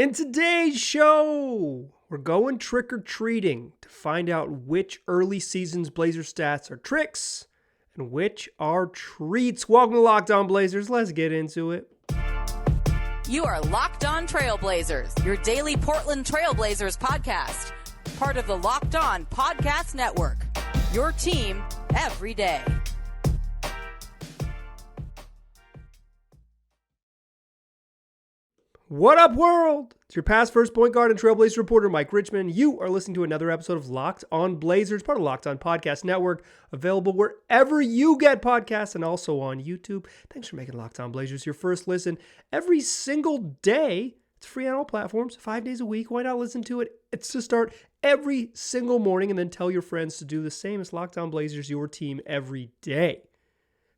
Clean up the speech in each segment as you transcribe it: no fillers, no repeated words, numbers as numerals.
In today's show, we're going trick-or-treating to find out which early season's Blazer stats are tricks and which are treats. Welcome to Locked On Blazers. Let's get into it. You are Locked On Trailblazers, your daily Portland Trailblazers podcast. Part of the Locked On Podcast Network, your team every day. What up, world? It's your past first point guard and Trailblazers reporter, Mike Richmond. You are listening to another episode of Locked On Blazers, part of Locked On Podcast Network, available wherever you get podcasts and also on YouTube. Thanks for making Locked On Blazers your first listen every single day. It's free on all platforms, 5 days a week. Why not listen to it? It's to start every single morning and then tell your friends to do the same. As Locked On Blazers, your team every day.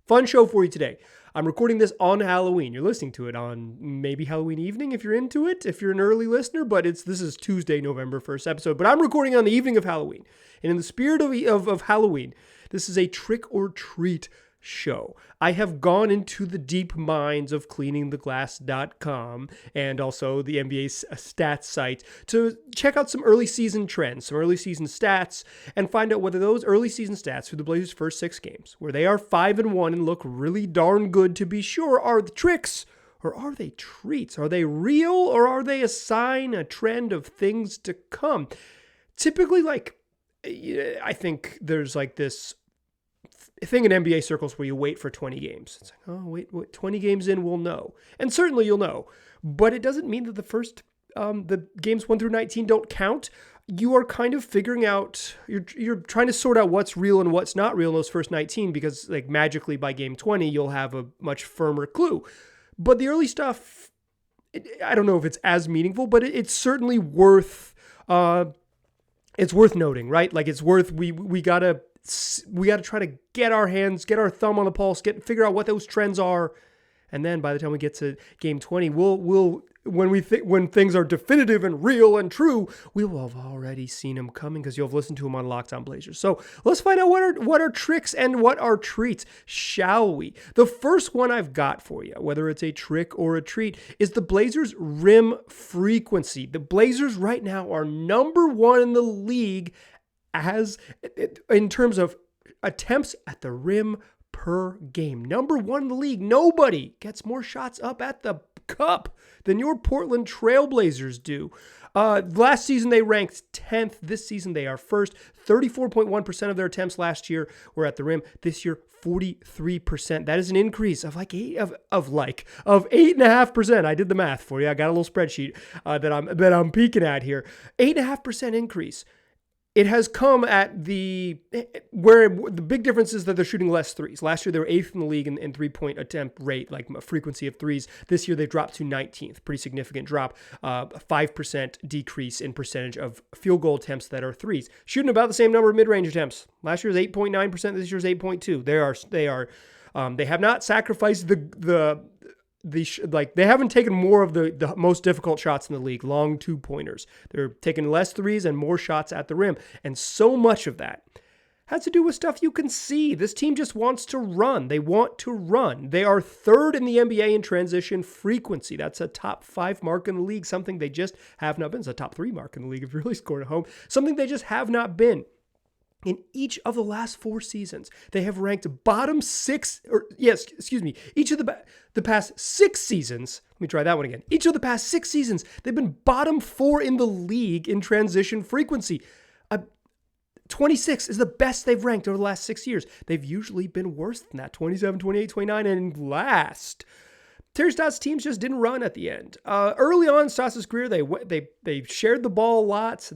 Fun show for you today. I'm recording this on Halloween. You're listening to it on maybe Halloween evening if you're into it, if you're an early listener, but this is Tuesday, November 1st episode. But I'm recording on the evening of Halloween. And in the spirit of Halloween, this is a trick or treat show. I have gone into the deep minds of cleaningtheglass.com and also the NBA stats site to check out some early season trends, some early season stats, and find out whether those early season stats through the Blazers' first 6 games, where they are 5-1 and look really darn good to be sure, are the tricks or are they treats? Are they real or are they a sign, a trend of things to come? Typically, I think there's like this thing in NBA circles where you wait for 20 games. It's like, oh, wait, 20 games in, we'll know. And certainly you'll know. But it doesn't mean that the games 1 through 19 don't count. You are kind of figuring out, you're trying to sort out what's real and what's not real in those first 19 because like magically by game 20, you'll have a much firmer clue. But the early stuff, I don't know if it's as meaningful, but it's certainly worth, it's worth noting, right? Like it's worth, we gotta try to get our thumb on the pulse, figure out what those trends are, and then by the time we get to game 20, when things are definitive and real and true, we will have already seen them coming because you'll have listened to them on Locked On Blazers. So let's find out what are tricks and what are treats, shall we? The first one I've got for you, whether it's a trick or a treat, is the Blazers' rim frequency. The Blazers right now are number 1 in the league in terms of attempts at the rim per game. Number 1 in the league. Nobody gets more shots up at the cup than your Portland Trailblazers do. Last season, they ranked 10th. This season, they are first. 34.1% of their attempts last year were at the rim. This year, 43%. That is an increase of 8.5%. I did the math for you. I got a little spreadsheet that I'm peeking at here. 8.5% increase. It has come at where the big difference is that they're shooting less threes. Last year, they were 8th in the league in 3-point attempt rate, like a frequency of threes. This year, they've dropped to 19th. Pretty significant drop. 5% decrease in percentage of field goal attempts that are threes. Shooting about the same number of mid-range attempts. Last year was 8.9%. This year is 8.2%. They have not sacrificed they haven't taken more of the most difficult shots in the league, long 2-pointers. They're taking less threes and more shots at the rim. And so much of that has to do with stuff you can see. This team just wants to run. They want to run. They are 3rd in the NBA in transition frequency. That's a top 5 mark in the league, something they just have not been. It's a top 3 mark in the league if you really scored at home, something they just have not been. In each of the last 4 seasons, they have ranked bottom 6, each of the past 6 seasons, let me try that one again. Each of the past 6 seasons, they've been bottom 4 in the league in transition frequency. 26 is the best they've ranked over the last 6 years. They've usually been worse than that, 27, 28, 29, and last. Terry Stotts' teams just didn't run at the end. Early on in Stotts' career, they shared the ball a lot.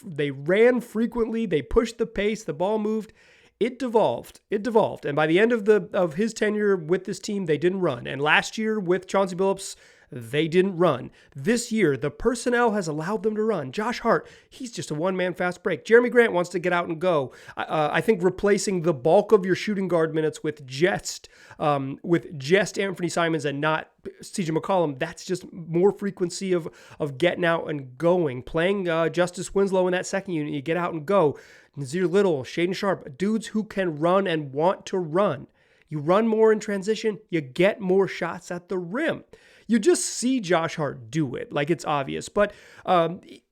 They ran frequently. They pushed the pace. The ball moved. It devolved. And by the end of his tenure with this team, they didn't run. And last year with Chauncey Billups, they didn't run. This year, the personnel has allowed them to run. Josh Hart, he's just a one-man fast break. Jeremy Grant wants to get out and go. I think replacing the bulk of your shooting guard minutes with just Anthony Simons and not CJ McCollum, that's just more frequency of getting out and going. Playing Justice Winslow in that second unit, you get out and go. Nazir Little, Shaden Sharp, dudes who can run and want to run. You run more in transition, you get more shots at the rim. you just see Josh Hart do it. Like, it's obvious. But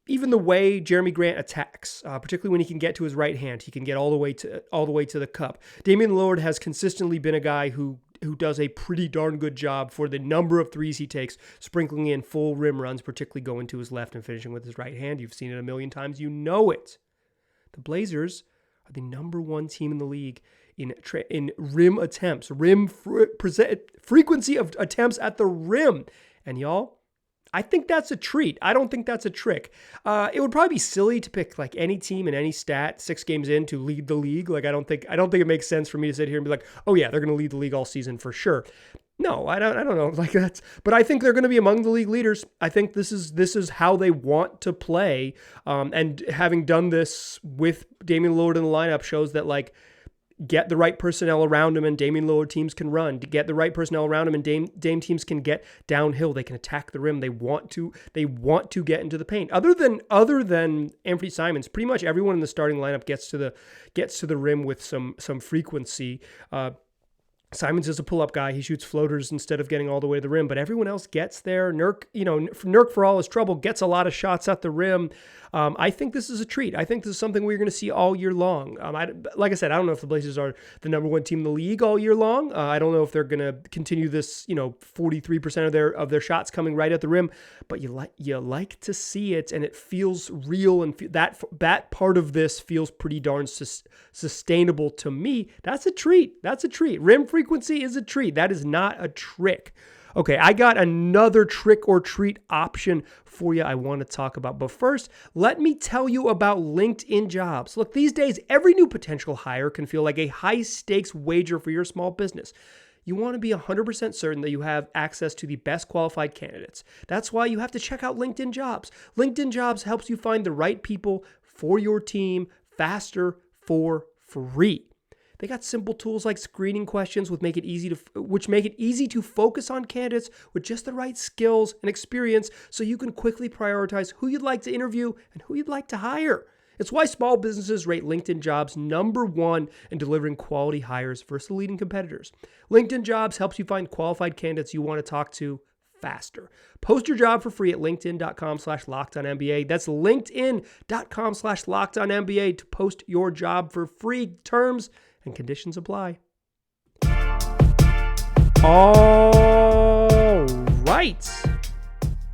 even the way Jeremy Grant attacks, particularly when he can get to his right hand, he can get all the way to the cup. Damian Lillard has consistently been a guy who does a pretty darn good job for the number of threes he takes, sprinkling in full rim runs, particularly going to his left and finishing with his right hand. You've seen it a million times. You know it. The Blazers are the number one team in the league in rim attempts, frequency of attempts at the rim. And y'all, I think that's a treat. I don't think that's a trick. It would probably be silly to pick like any team in any stat 6 games in to lead the league. Like I don't think it makes sense for me to sit here and be like, oh yeah, they're going to lead the league all season for sure. No, I don't know. Like that's, but I think they're going to be among the league leaders. I think this is how they want to play. And having done this with Damian Lillard in the lineup shows that like, get the right personnel around him and Damian Lillard teams can run. To get the right personnel around him and Dame teams can get downhill. They can attack the rim. They want to get into the paint. Other than Anthony Simons, pretty much everyone in the starting lineup gets to the rim with some frequency. Simons is a pull-up guy. He shoots floaters instead of getting all the way to the rim, but everyone else gets there. Nurk, for all his trouble, gets a lot of shots at the rim. I think this is a treat. I think this is something we're going to see all year long. Like I said, I don't know if the Blazers are the number one team in the league all year long. I don't know if they're going to continue this, 43% of their shots coming right at the rim, but you like to see it, and it feels real, and that part of this feels pretty darn sustainable to me. That's a treat. Rim frequency is a treat. That is not a trick. Okay, I got another trick or treat option for you I want to talk about. But first, let me tell you about LinkedIn Jobs. Look, these days, every new potential hire can feel like a high-stakes wager for your small business. You want to be 100% certain that you have access to the best qualified candidates. That's why you have to check out LinkedIn Jobs. LinkedIn Jobs helps you find the right people for your team faster for free. They got simple tools like screening questions which make it easy to focus on candidates with just the right skills and experience so you can quickly prioritize who you'd like to interview and who you'd like to hire. It's why small businesses rate LinkedIn Jobs number one in delivering quality hires versus the leading competitors. LinkedIn Jobs helps you find qualified candidates you want to talk to faster. Post your job for free at linkedin.com/lockedonnba. That's linkedin.com/lockedonnba to post your job for free. Terms and conditions apply. All right.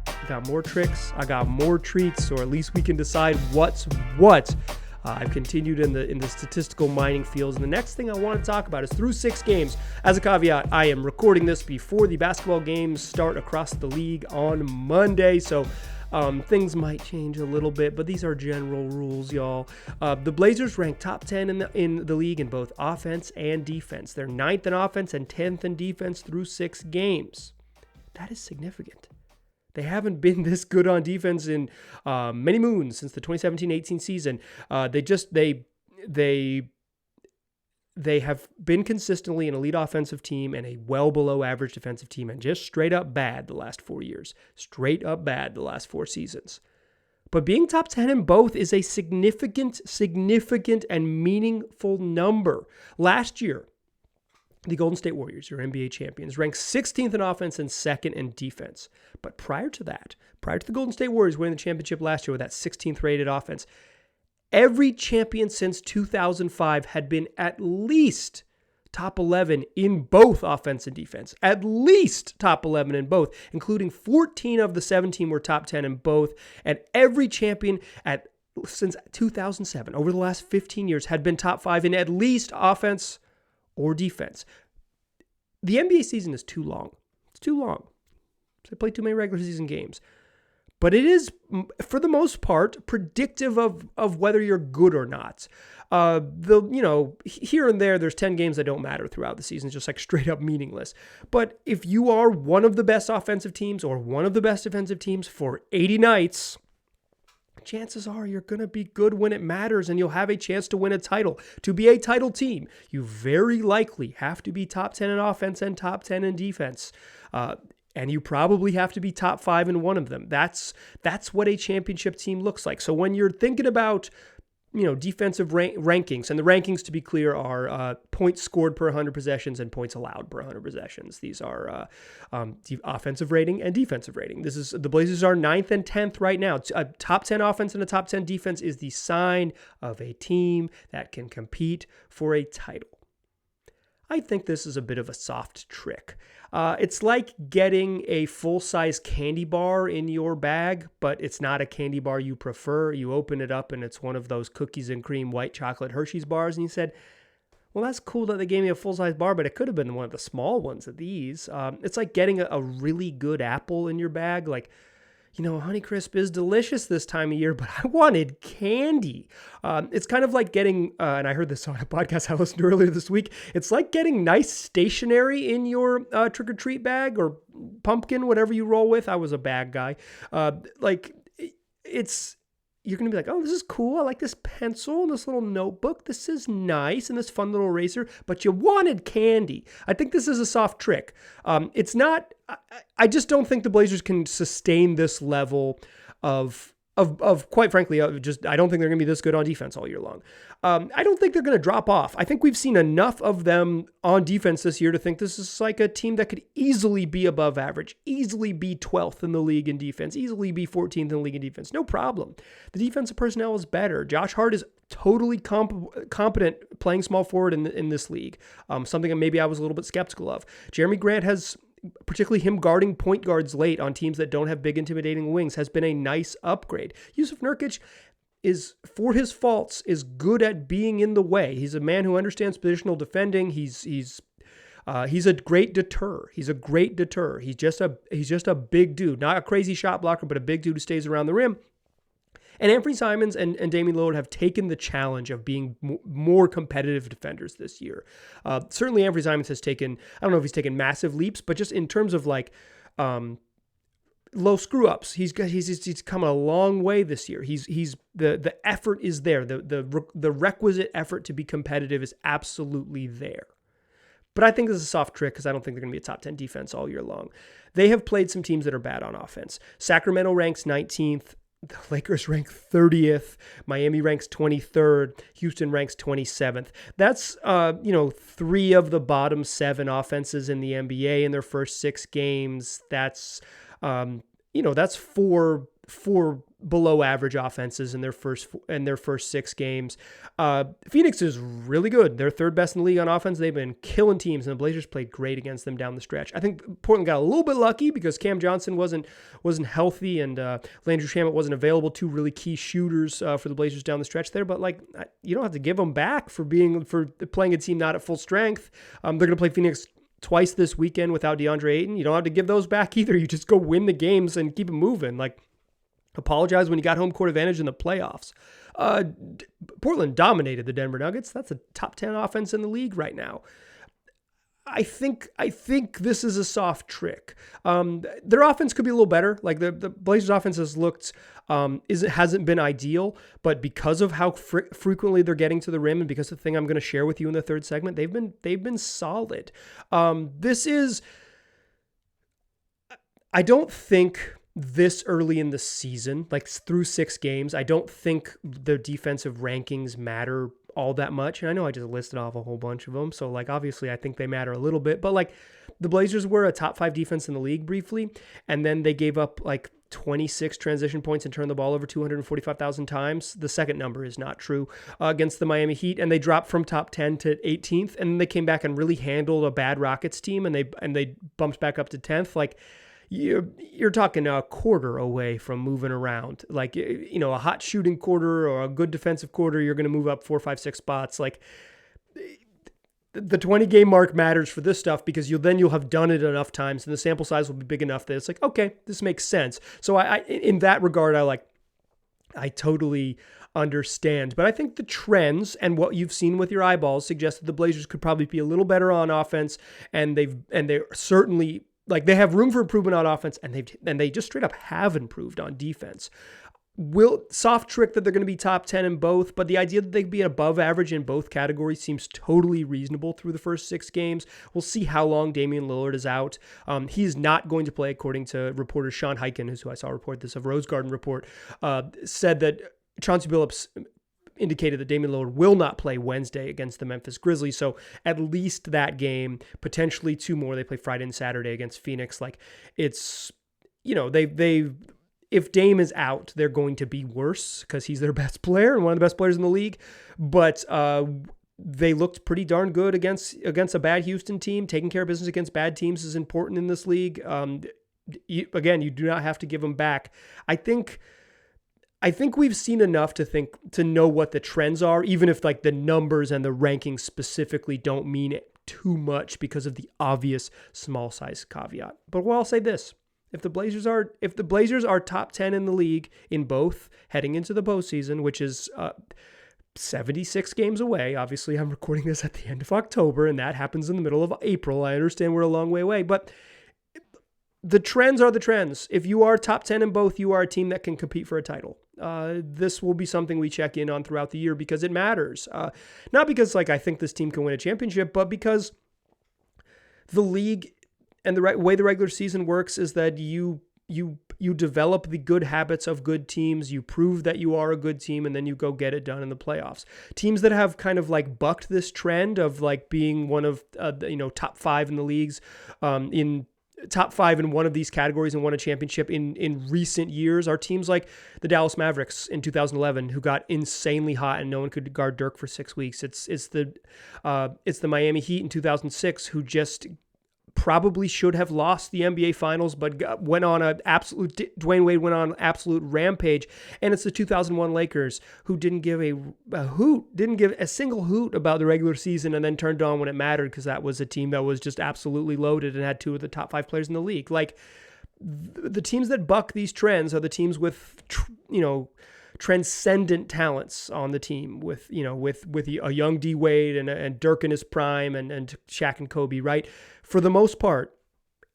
I got more tricks. I got more treats, or at least we can decide what's what. I've continued in the statistical mining fields. And the next thing I want to talk about is through 6 games. As a caveat, I am recording this before the basketball games start across the league on Monday. So things might change a little bit, but these are general rules, y'all. The Blazers rank top 10 in the league in both offense and defense. They're 9th in offense and 10th in defense through 6 games. That is significant. They haven't been this good on defense in many moons since the 2017-18 season. They have been consistently an elite offensive team and a well below average defensive team, and just straight up bad the last 4 years. Straight up bad the last 4 seasons. But being top 10 in both is a significant and meaningful number. Last year, the Golden State Warriors, your NBA champions, ranked 16th in offense and 2nd in defense. But prior to the Golden State Warriors winning the championship last year with that 16th rated offense, every champion since 2005 had been at least top 11 in both offense and defense. At least top 11 in both, including 14 of the 17 were top 10 in both. And every champion since 2007, over the last 15 years, had been top 5 in at least offense or defense. The NBA season is too long. It's too long. They play too many regular season games. But it is, for the most part, predictive of whether you're good or not. Here and there's 10 games that don't matter throughout the season. It's just like straight up meaningless. But if you are one of the best offensive teams or one of the best defensive teams for 80 nights, chances are you're going to be good when it matters, and you'll have a chance to win a title. To be a title team, you very likely have to be top 10 in offense and top 10 in defense. And you probably have to be top 5 in one of them. That's what a championship team looks like. So when you're thinking about defensive rankings. And the rankings, to be clear, are points scored per 100 possessions and points allowed per 100 possessions. These are offensive rating and defensive rating. The Blazers are 9th and 10th right now. A top 10 offense and a top 10 defense is the sign of a team that can compete for a title. I think this is a bit of a soft trick. It's like getting a full-size candy bar in your bag, but it's not a candy bar you prefer. You open it up and it's one of those cookies and cream white chocolate Hershey's bars, and you said, well, that's cool that they gave me a full-size bar, but it could have been one of the small ones of these. It's like getting a really good apple in your bag, like, Honeycrisp is delicious this time of year, but I wanted candy. It's kind of like getting, and I heard this on a podcast I listened to earlier this week, it's like getting nice stationery in your trick-or-treat bag or pumpkin, whatever you roll with. I was a bag guy. You're going to be like, oh, this is cool. I like this pencil and this little notebook. This is nice and this fun little eraser, but you wanted candy. I think this is a soft trick. It's not, I just don't think the Blazers can sustain this level of quite frankly, I don't think they're going to be this good on defense all year long. I don't think they're going to drop off. I think we've seen enough of them on defense this year to think this is like a team that could easily be above average, easily be 12th in the league in defense, easily be 14th in the league in defense. No problem. The defensive personnel is better. Josh Hart is totally competent playing small forward in this league, something that maybe I was a little bit skeptical of. Jeremy Grant has, particularly him guarding point guards late on teams that don't have big intimidating wings, has been a nice upgrade. Yusuf Nurkic is, for his faults, is good at being in the way. He's a man who understands positional defending. He's a great deter. He's a great deter. He's just a big dude, not a crazy shot blocker, but a big dude who stays around the rim. And Anthony Simons and Damian Lillard have taken the challenge of being more competitive defenders this year. Certainly Anthony Simons has taken, I don't know if he's taken massive leaps, but just in terms of low screw ups, he's come a long way this year. The effort is there. The requisite effort to be competitive is absolutely there. But I think this is a soft trick because I don't think they're going to be a top 10 defense all year long. They have played some teams that are bad on offense. Sacramento ranks 19th. The Lakers rank 30th. Miami ranks 23rd. Houston ranks 27th. That's, 3 of the bottom 7 offenses in the NBA in their first 6 games. That's, that's four below average offenses in their first 6 games. Phoenix is really good. They're 3rd best in the league on offense. They've been killing teams, and the Blazers played great against them down the stretch. I think Portland got a little bit lucky because Cam Johnson wasn't healthy, and Landry Shamet wasn't available. 2 really key shooters for the Blazers down the stretch there. But you don't have to give them back for playing a team not at full strength. They're going to play Phoenix twice this weekend without DeAndre Ayton. You don't have to give those back either. You just go win the games and keep it moving. Apologize when you got home court advantage in the playoffs. Portland dominated the Denver Nuggets. That's a top 10 offense in the league right now. I think this is a soft trick. Their offense could be a little better. The Blazers offense has looked, hasn't been ideal, but because of how frequently they're getting to the rim and because of the thing I'm going to share with you in the 3rd segment, they've been solid. I don't think this early in the season, through 6 games, I don't think the defensive rankings matter all that much. And I know I just listed off a whole bunch of them. So obviously I think they matter a little bit, but the Blazers were a top 5 defense in the league briefly. And then they gave up 26 transition points and turned the ball over 245,000 times. The second number is not true against the Miami Heat. And they dropped from top 10 to 18th. And then they came back and really handled a bad Rockets team. And they bumped back up to 10th. You're talking a quarter away from moving around. A hot shooting quarter or a good defensive quarter, you're going to move up 4, 5, 6 spots. The 20-game mark matters for this stuff because you'll have done it enough times and the sample size will be big enough that it's okay, this makes sense. So I in that regard, I totally understand. But I think the trends and what you've seen with your eyeballs suggest that the Blazers could probably be a little better on offense, and they're certainly, they have room for improvement on offense, and they just straight up have improved on defense. Soft trick that they're going to be top 10 in both, but the idea that they could be above average in both categories seems totally reasonable through the first 6 games. We'll see how long Damian Lillard is out. He's not going to play, according to reporter Sean Highkin, who I saw report this of Rose Garden Report, said that Chauncey Billups indicated that Damian Lillard will not play Wednesday against the Memphis Grizzlies. So at least that game, potentially 2 more. They play Friday and Saturday against Phoenix. Like, it's, if Dame is out, they're going to be worse because he's their best player and one of the best players in the league. But they looked pretty darn good against a bad Houston team. Taking care of business against bad teams is important in this league. You do not have to give them back. I think we've seen enough to know what the trends are, even if like the numbers and the rankings specifically don't mean too much because of the obvious small size caveat. But I'll say this. If the Blazers are top 10 in the league in both heading into the postseason, which is 76 games away. Obviously, I'm recording this at the end of October, and that happens in the middle of April. I understand we're a long way away, but the trends are the trends. If you are top 10 in both, you are a team that can compete for a title. This will be something we check in on throughout the year because it matters. Not because I think this team can win a championship, but because the league and the way the regular season works is that you develop the good habits of good teams, you prove that you are a good team, and then you go get it done in the playoffs. Teams that have kind of bucked this trend of being one of top 5 in the leagues, in top 5 in one of these categories and won a championship in recent years are teams like the Dallas Mavericks in 2011, who got insanely hot and no one could guard Dirk for 6 weeks. It's the Miami Heat in 2006, who just probably should have lost the NBA Finals, but Dwayne Wade went on an absolute rampage. And it's the 2001 Lakers, who didn't give a single hoot about the regular season and then turned on when it mattered because that was a team that was just absolutely loaded and had 2 of the top 5 players in the league. The teams that buck these trends are the teams with, transcendent talents on the team with a young D Wade and Dirk in his prime and Shaq and Kobe, right? For the most part,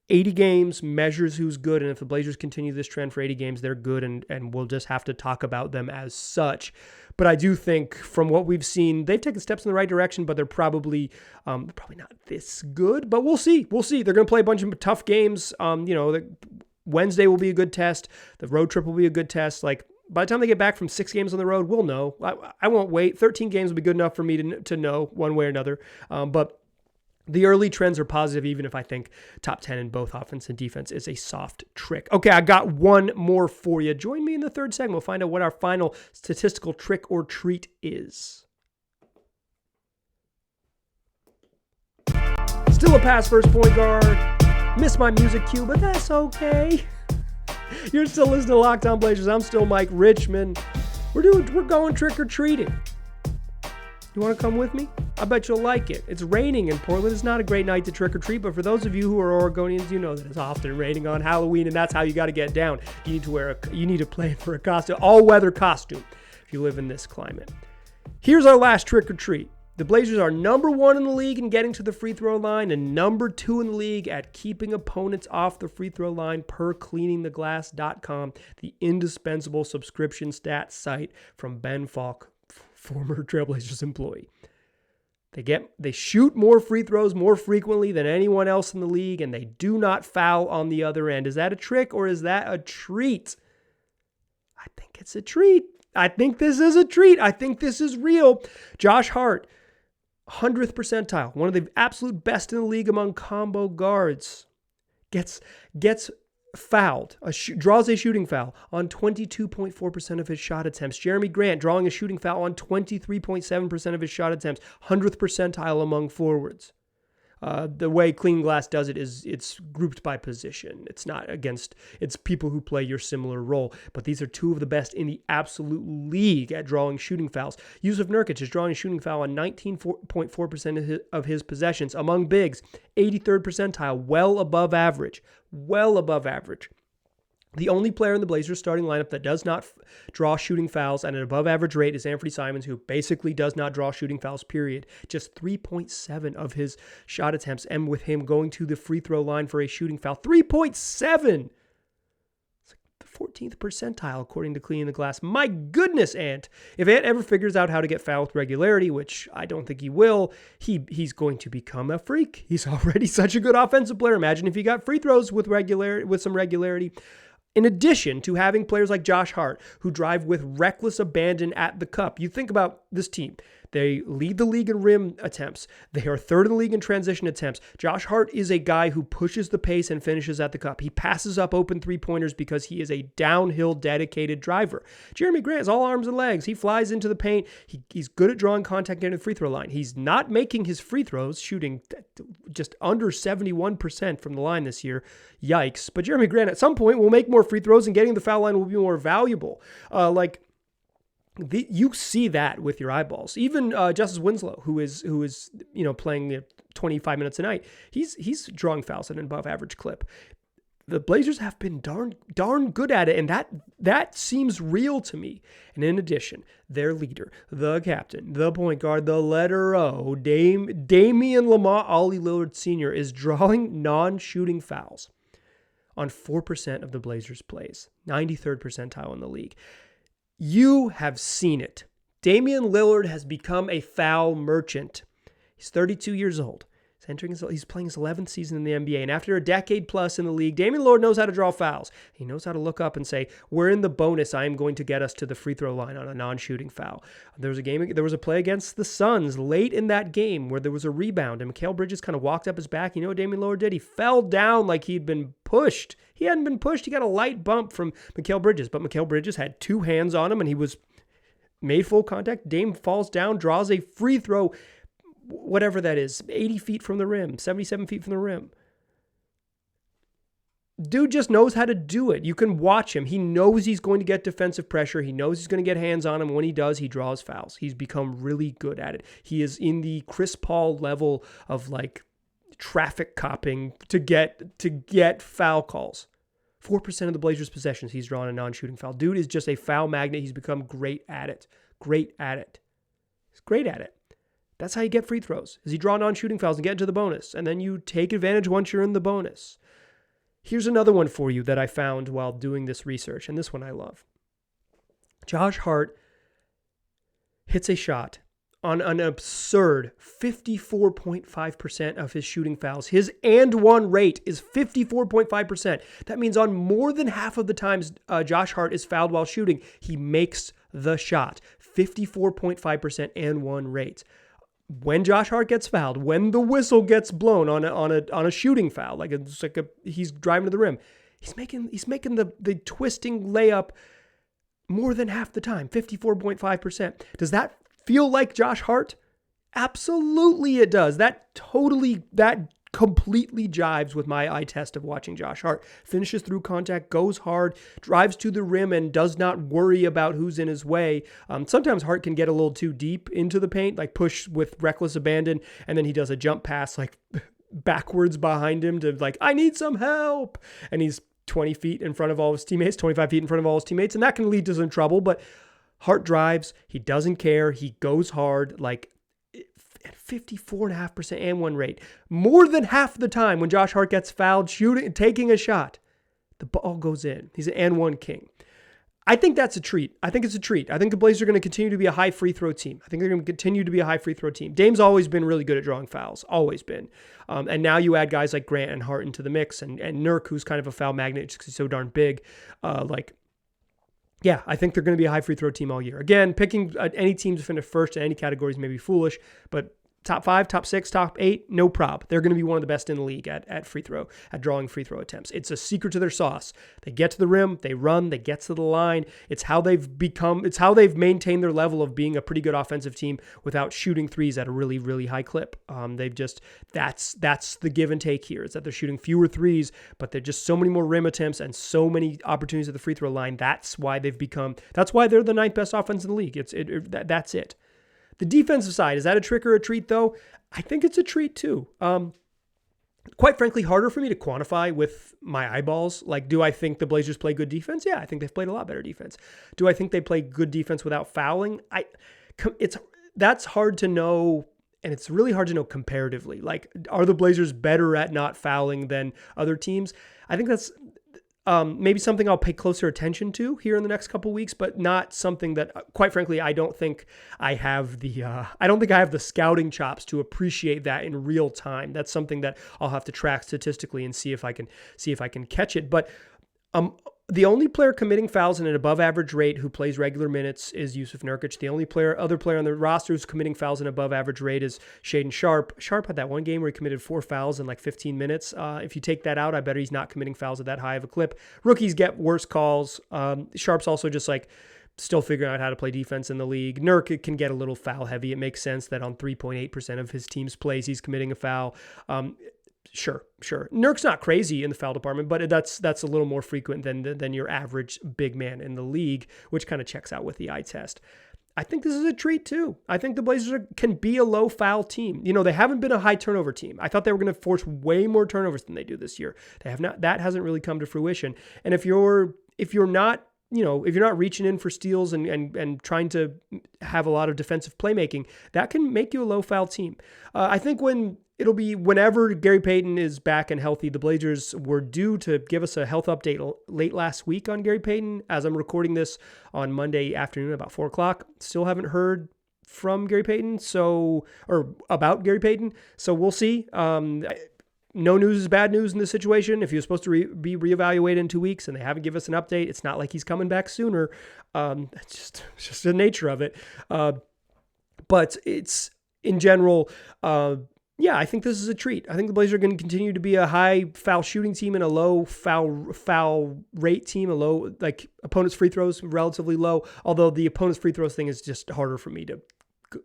80 games measures who's good, and if the Blazers continue this trend for 80 games, they're good, and we'll just have to talk about them as such. But I do think from what we've seen, they've taken steps in the right direction, but they're probably not this good. But we'll see. They're going to play a bunch of tough games. Wednesday will be a good test. The road trip will be a good test. By the time they get back from 6 games on the road, we'll know. I won't wait. 13 games will be good enough for me to know one way or another. But the early trends are positive, even if I think top 10 in both offense and defense is a soft trick. Okay, I got one more for you. Join me in the third segment. We'll find out what our final statistical trick or treat is. Still a pass first point guard. Missed my music cue, but that's okay. You're still listening to Locked On Blazers. I'm still Mike Richmond. We're going trick-or-treating. You want to come with me? I bet you'll like it. It's raining in Portland. It's not a great night to trick-or-treat, but for those of you who are Oregonians, you know that it's often raining on Halloween, and that's how you got to get down. You need to plan for a costume, all-weather costume, if you live in this climate. Here's our last trick-or-treat. The Blazers are number 1 in the league in getting to the free throw line and number 2 in the league at keeping opponents off the free throw line per cleaningtheglass.com, the indispensable subscription stats site from Ben Falk, former Trailblazers employee. They shoot more free throws more frequently than anyone else in the league, and they do not foul on the other end. Is that a trick or is that a treat? I think it's a treat. I think this is a treat. I think this is real. Josh Hart, 100th percentile, one of the absolute best in the league among combo guards, gets fouled, draws a shooting foul on 22.4% of his shot attempts. Jeremy Grant drawing a shooting foul on 23.7% of his shot attempts, 100th percentile among forwards. The way Clean Glass does it is it's grouped by position. It's people who play your similar role. But these are 2 of the best in the absolute league at drawing shooting fouls. Yusuf Nurkic is drawing a shooting foul on 19.4% of his possessions. Among bigs, 83rd percentile, well above average. The only player in the Blazers starting lineup that does not draw shooting fouls at an above average rate is Anthony Simons, who basically does not draw shooting fouls, period. Just 3.7 of his shot attempts, and with him going to the free throw line for a shooting foul. 3.7! It's the 14th percentile, according to Cleaning the Glass. My goodness, Ant. If Ant ever figures out how to get fouled with regularity, which I don't think he will, he's going to become a freak. He's already such a good offensive player. Imagine if he got free throws with some regularity. In addition to having players like Josh Hart who drive with reckless abandon at the cup. You think about this team. They lead the league in rim attempts. They are third in the league in transition attempts. Josh Hart is a guy who pushes the pace and finishes at the cup. He passes up open three-pointers because he is a downhill dedicated driver. Jeremy Grant is all arms and legs. He flies into the paint. He's good at drawing contact getting to the free throw line. He's not making his free throws, shooting just under 71% from the line this year. Yikes. But Jeremy Grant at some point will make more free throws and getting the foul line will be more valuable. You see that with your eyeballs. Even Justice Winslow, who is playing 25 minutes a night, he's drawing fouls at an above average clip. The Blazers have been darn good at it, and that seems real to me. And in addition, their leader, the captain, the point guard, the letter O, Damian Ollie Lillard Sr. is drawing non-shooting fouls on 4% of the Blazers' plays, 93rd percentile in the league. You have seen it. Damian Lillard has become a foul merchant. He's 32 years old. He's playing his 11th season in the NBA. And after a decade plus in the league, Damian Lillard knows how to draw fouls. He knows how to look up and say, we're in the bonus. I am going to get us to the free throw line on a non-shooting foul. There was a play against the Suns late in that game where there was a rebound and Mikal Bridges kind of walked up his back. You know what Damian Lillard did? He fell down like he'd been pushed. He hadn't been pushed. He got a light bump from Mikal Bridges, but Mikal Bridges had two hands on him and he was made full contact. Dame falls down, draws a free throw, whatever that is, 80 feet from the rim, 77 feet from the rim. Dude just knows how to do it. You can watch him. He knows he's going to get defensive pressure. He knows he's going to get hands on him. When he does, he draws fouls. He's become really good at it. He is in the Chris Paul level of like traffic copping to get foul calls. 4% of the Blazers' possessions, he's drawn a non-shooting foul. Dude is just a foul magnet. He's become great at it. Great at it. He's great at it. That's how you get free throws, is you draw non-shooting fouls and get into the bonus, and then you take advantage once you're in the bonus. Here's another one for you that I found while doing this research, and this one I love. Josh Hart hits a shot on an absurd 54.5% of his shooting fouls. His and one rate is 54.5%. That means on more than half of the times Josh Hart is fouled while shooting, he makes the shot. 54.5% and one rate. When Josh Hart gets fouled, when the whistle gets blown on a shooting foul, he's driving to the rim, he's making the twisting layup more than half the time, 54.5%. Does that feel like Josh Hart? Absolutely it does. That completely jives with my eye test of watching Josh Hart. Finishes through contact, goes hard, drives to the rim, and does not worry about who's in his way. Sometimes Hart can get a little too deep into the paint, like push with reckless abandon, and then he does a jump pass like backwards behind him to like, I need some help. And he's 20 feet in front of all his teammates, 25 feet in front of all his teammates, and that can lead to some trouble. But Hart drives, he doesn't care, he goes hard, like at 54.5% and one rate. More than half the time when Josh Hart gets fouled, taking a shot, the ball goes in. He's an and one king. I think that's a treat. I think it's a treat. I think the Blazers are going to continue to be a high free throw team. I think they're going to continue to be a high free throw team. Dame's always been really good at drawing fouls. Always been. And now you add guys like Grant and Hart into the mix and Nurk, who's kind of a foul magnet just because he's so darn big. Yeah, I think they're going to be a high free throw team all year. Again, picking any team to finish first in any categories may be foolish, but top 5, top 6, top 8, no prob. They're going to be one of the best in the league at free throw, at drawing free throw attempts. It's a secret to their sauce. They get to the rim, they run, they get to the line. It's how they've maintained their level of being a pretty good offensive team without shooting threes at a really, really high clip. That's the give and take here, is that they're shooting fewer threes, but they're just so many more rim attempts and so many opportunities at the free throw line. That's why they're the 9th best offense in the league. That's it. The defensive side, is that a trick or a treat, though? I think it's a treat, too. Quite frankly, harder for me to quantify with my eyeballs. Like, do I think the Blazers play good defense? Yeah, I think they've played a lot better defense. Do I think they play good defense without fouling? That's hard to know, and it's really hard to know comparatively. Like, are the Blazers better at not fouling than other teams? I think that's maybe something I'll pay closer attention to here in the next couple weeks, but not something that, quite frankly, I don't think I have the scouting chops to appreciate that in real time. That's something that I'll have to track statistically and see if I can catch it. But The only player committing fouls at an above average rate who plays regular minutes is Yusuf Nurkic. The only other player on the roster who's committing fouls at an above average rate is Shaedon Sharpe. Sharpe had that one game where he committed 4 fouls in like 15 minutes. If you take that out, I bet he's not committing fouls at that high of a clip. Rookies get worse calls. Sharpe's also just like still figuring out how to play defense in the league. Nurk can get a little foul heavy. It makes sense that on 3.8% of his team's plays, he's committing a foul. Sure. Nurk's not crazy in the foul department, but that's a little more frequent than your average big man in the league, which kind of checks out with the eye test. I think this is a treat too. I think the Blazers can be a low foul team. They haven't been a high turnover team. I thought they were going to force way more turnovers than they do this year. They have not. That hasn't really come to fruition. And if you're not reaching in for steals and trying to have a lot of defensive playmaking, that can make you a low foul team. I think whenever Gary Payton is back and healthy, the Blazers were due to give us a health update late last week on Gary Payton. As I'm recording this on Monday afternoon about 4 o'clock, still haven't heard from Gary Payton, or about Gary Payton. So we'll see. No news is bad news in this situation. If he was supposed to be reevaluated in 2 weeks and they haven't given us an update, it's not like he's coming back sooner. It's just the nature of it. But it's in general, I think this is a treat. I think the Blazers are going to continue to be a high foul shooting team and a low foul rate team, a low, like opponents' free throws relatively low, although the opponents' free throws thing is just harder for me to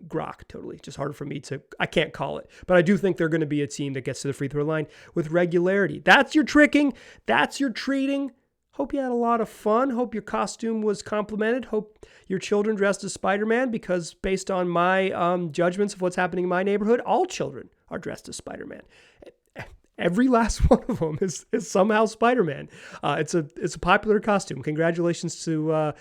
grok, totally. Just harder for me I can't call it. But I do think they're going to be a team that gets to the free throw line with regularity. That's your tricking. That's your treating. Hope you had a lot of fun. Hope your costume was complimented. Hope your children dressed as Spider-Man, because based on my judgments of what's happening in my neighborhood, all children are dressed as Spider-Man. Every last one of them is somehow Spider-Man. It's a popular costume. Congratulations to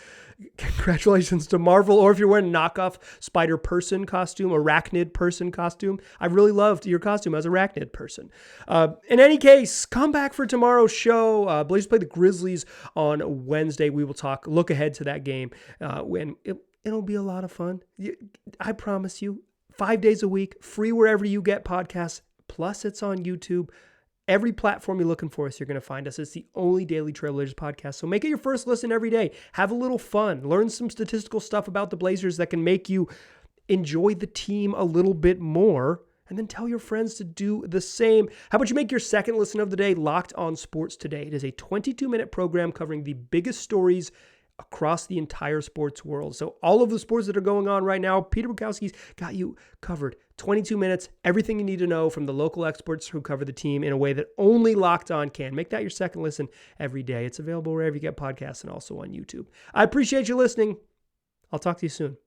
Marvel, or if you're wearing a knockoff Spider Person costume, Arachnid Person costume. I really loved your costume as Arachnid Person. In any case, come back for tomorrow's show. Blazers play the Grizzlies on Wednesday. We will look ahead to that game, when it'll be a lot of fun. I promise you. 5 days a week, free wherever you get podcasts. Plus, it's on YouTube. Every platform you're looking for us, you're going to find us. It's the only daily Trailblazers podcast. So make it your first listen every day. Have a little fun. Learn some statistical stuff about the Blazers that can make you enjoy the team a little bit more. And then tell your friends to do the same. How about you make your second listen of the day Locked On Sports Today? It is a 22-minute program covering the biggest stories across the entire sports world. So all of the sports that are going on right now, Peter Bukowski's got you covered. 22 minutes, everything you need to know from the local experts who cover the team in a way that only Locked On can. Make that your second listen every day. It's available wherever you get podcasts and also on YouTube. I appreciate you listening. I'll talk to you soon.